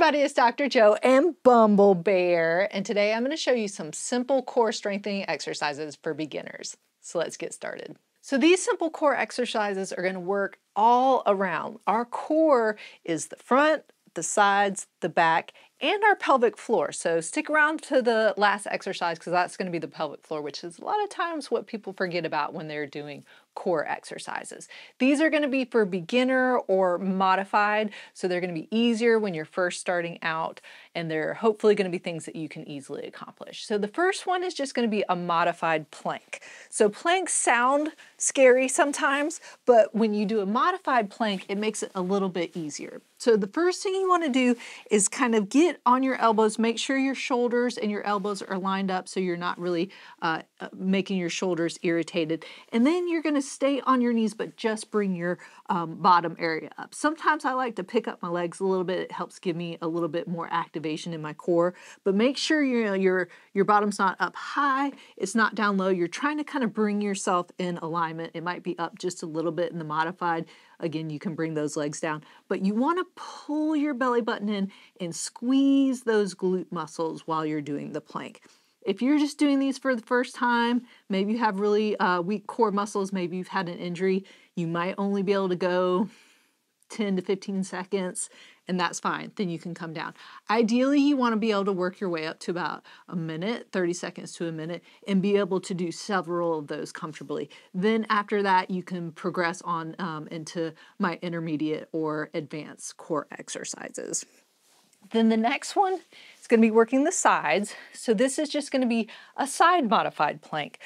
everybody, it's Dr. Joe and Bumble Bear, and today I'm going to show you some simple core strengthening exercises for beginners. So let's get started. So these simple core exercises are going to work all around. Our core is the front, the sides, the back, and our pelvic floor. So stick around to the last exercise because that's going to be the pelvic floor, which is a lot of times what people forget about when they're doing core exercises. These are going to be for beginner or modified, so they're going to be easier when you're first starting out, and they're hopefully going to be things that you can easily accomplish. So the first one is just going to be a modified plank. So planks sound scary sometimes, but when you do a modified plank, it makes it a little bit easier. So the first thing you want to do is kind of get on your elbows, make sure your shoulders and your elbows are lined up so you're not really making your shoulders irritated. And then you're going to stay on your knees, but just bring your bottom area up. Sometimes I like to pick up my legs a little bit. It helps give me a little bit more activation in my core, but make sure your bottom's not up high. It's not down low. You're trying to kind of bring yourself in alignment. It might be up just a little bit in the modified. Again, you can bring those legs down, but you want to pull your belly button in and squeeze those glute muscles while you're doing the plank. If you're just doing these for the first time, maybe you have really weak core muscles, maybe you've had an injury, you might only be able to go 10 to 15 seconds, and that's fine. Then you can come down. Ideally, you want to be able to work your way up to about a minute, 30 seconds to a minute, and be able to do several of those comfortably. Then after that, you can progress on into my intermediate or advanced core exercises. Then the next one is going to be working the sides. So this is just going to be a side modified plank.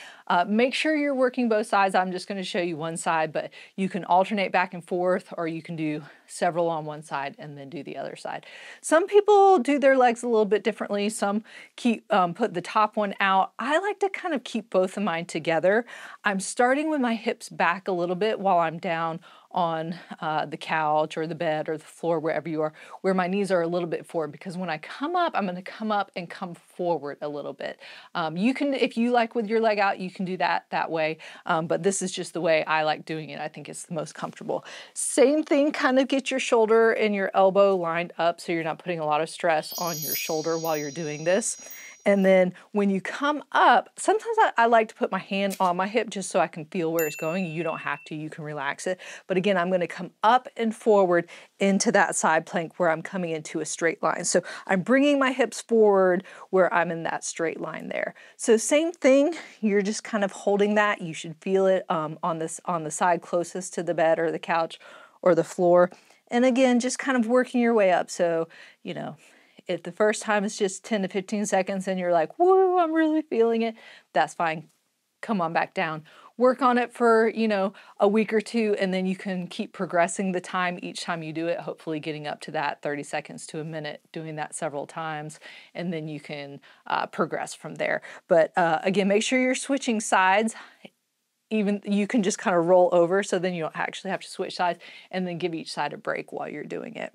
Make sure you're working both sides. I'm just going to show you one side, but you can alternate back and forth, or you can do several on one side and then do the other side. Some people do their legs a little bit differently. Some keep put the top one out. I like to kind of keep both of mine together. I'm starting with my hips back a little bit while I'm down on the couch or the bed or the floor, wherever you are, where my knees are a little bit forward, because when I come up, I'm going to come up and come forward a little bit. You can, if you like with your leg out, you can do that way, but this is just the way I like doing it. I think it's the most comfortable. Same thing, kind of get your shoulder and your elbow lined up so you're not putting a lot of stress on your shoulder while you're doing this. And then when you come up, sometimes I like to put my hand on my hip just so I can feel where it's going. You don't have to, you can relax it. But again, I'm going to come up and forward into that side plank where I'm coming into a straight line. So I'm bringing my hips forward where I'm in that straight line there. So same thing, you're just kind of holding that. You should feel it on the side closest to the bed or the couch or the floor. And again, just kind of working your way up. So, you know, if the first time it's just 10 to 15 seconds and you're like, whoa, I'm really feeling it, that's fine. Come on back down. Work on it for, a week or two, and then you can keep progressing the time each time you do it, hopefully getting up to that 30 seconds to a minute, doing that several times, and then you can progress from there. But again, make sure you're switching sides. Even you can just kind of roll over, so then you don't actually have to switch sides, and then give each side a break while you're doing it.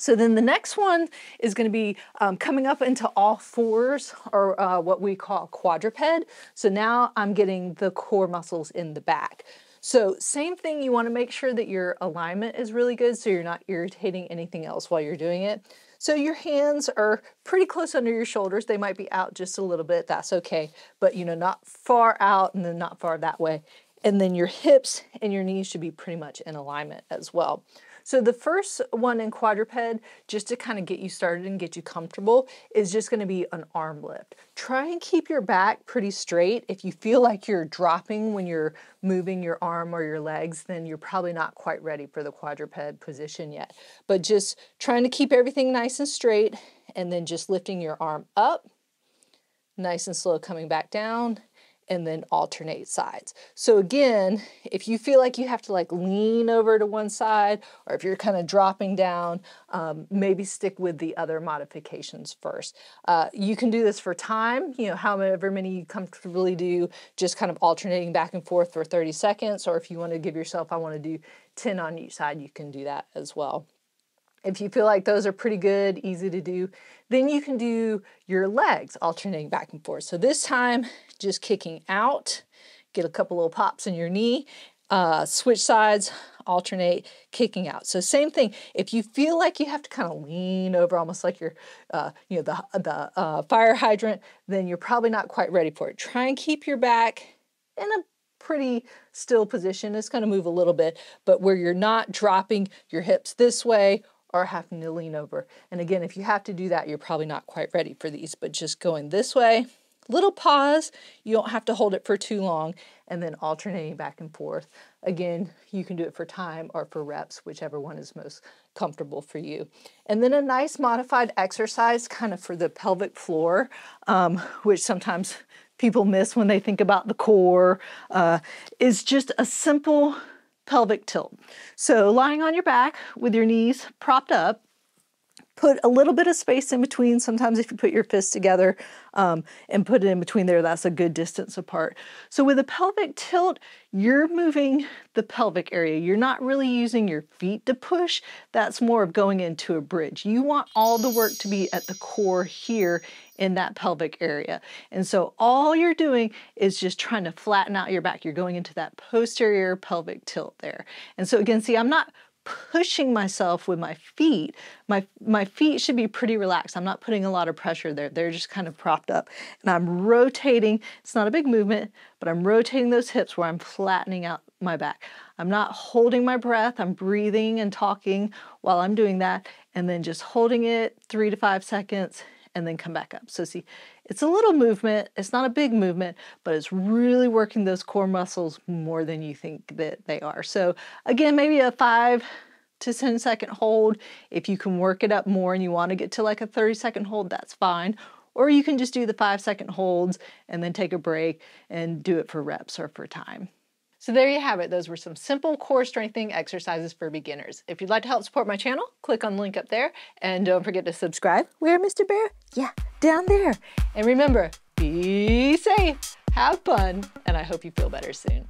So then the next one is going to be coming up into all fours, or what we call quadruped. So now I'm getting the core muscles in the back. So same thing, you want to make sure that your alignment is really good so you're not irritating anything else while you're doing it. So your hands are pretty close under your shoulders. They might be out just a little bit. That's okay. But not far out and then not far that way. And then your hips and your knees should be pretty much in alignment as well. So the first one in quadruped, just to kind of get you started and get you comfortable, is just going to be an arm lift. Try and keep your back pretty straight. If you feel like you're dropping when you're moving your arm or your legs, then you're probably not quite ready for the quadruped position yet. But just trying to keep everything nice and straight, and then just lifting your arm up, nice and slow, coming back down, and then alternate sides. So again, if you feel like you have to lean over to one side, or if you're kind of dropping down, maybe stick with the other modifications first. You can do this for time, however many you comfortably do, just kind of alternating back and forth for 30 seconds, or if you want to give yourself, I want to do 10 on each side, you can do that as well. If you feel like those are pretty good, easy to do, then you can do your legs alternating back and forth. So this time, just kicking out, get a couple little pops in your knee, switch sides, alternate kicking out. So same thing, if you feel like you have to kind of lean over almost like you're, the fire hydrant, then you're probably not quite ready for it. Try and keep your back in a pretty still position. It's going to move a little bit, but where you're not dropping your hips this way or having to lean over. And again, if you have to do that, you're probably not quite ready for these, but just going this way, little pause, you don't have to hold it for too long, and then alternating back and forth. Again, you can do it for time or for reps, whichever one is most comfortable for you. And then a nice modified exercise kind of for the pelvic floor, which sometimes people miss when they think about the core, is just a simple pelvic tilt. So lying on your back with your knees propped up, put a little bit of space in between. Sometimes if you put your fists together and put it in between there, that's a good distance apart. So with a pelvic tilt, you're moving the pelvic area. You're not really using your feet to push. That's more of going into a bridge. You want all the work to be at the core here in that pelvic area. And so all you're doing is just trying to flatten out your back. You're going into that posterior pelvic tilt there. And so again, see, I'm not pushing myself with my feet. My feet should be pretty relaxed. I'm not putting a lot of pressure there. They're just kind of propped up. And I'm rotating. It's not a big movement, but I'm rotating those hips where I'm flattening out my back. I'm not holding my breath. I'm breathing and talking while I'm doing that, and then just holding it 3 to 5 seconds and then come back up. So see, it's a little movement. It's not a big movement, but it's really working those core muscles more than you think that they are. So again, maybe a 5 to 10 second hold. If you can work it up more and you want to get to like a 30-second hold, that's fine. Or you can just do the 5-second holds and then take a break and do it for reps or for time. So there you have it. Those were some simple core strengthening exercises for beginners. If you'd like to help support my channel, click on the link up there. And don't forget to subscribe. Where, Mr. Bear? Yeah, down there. And remember, be safe, have fun, and I hope you feel better soon.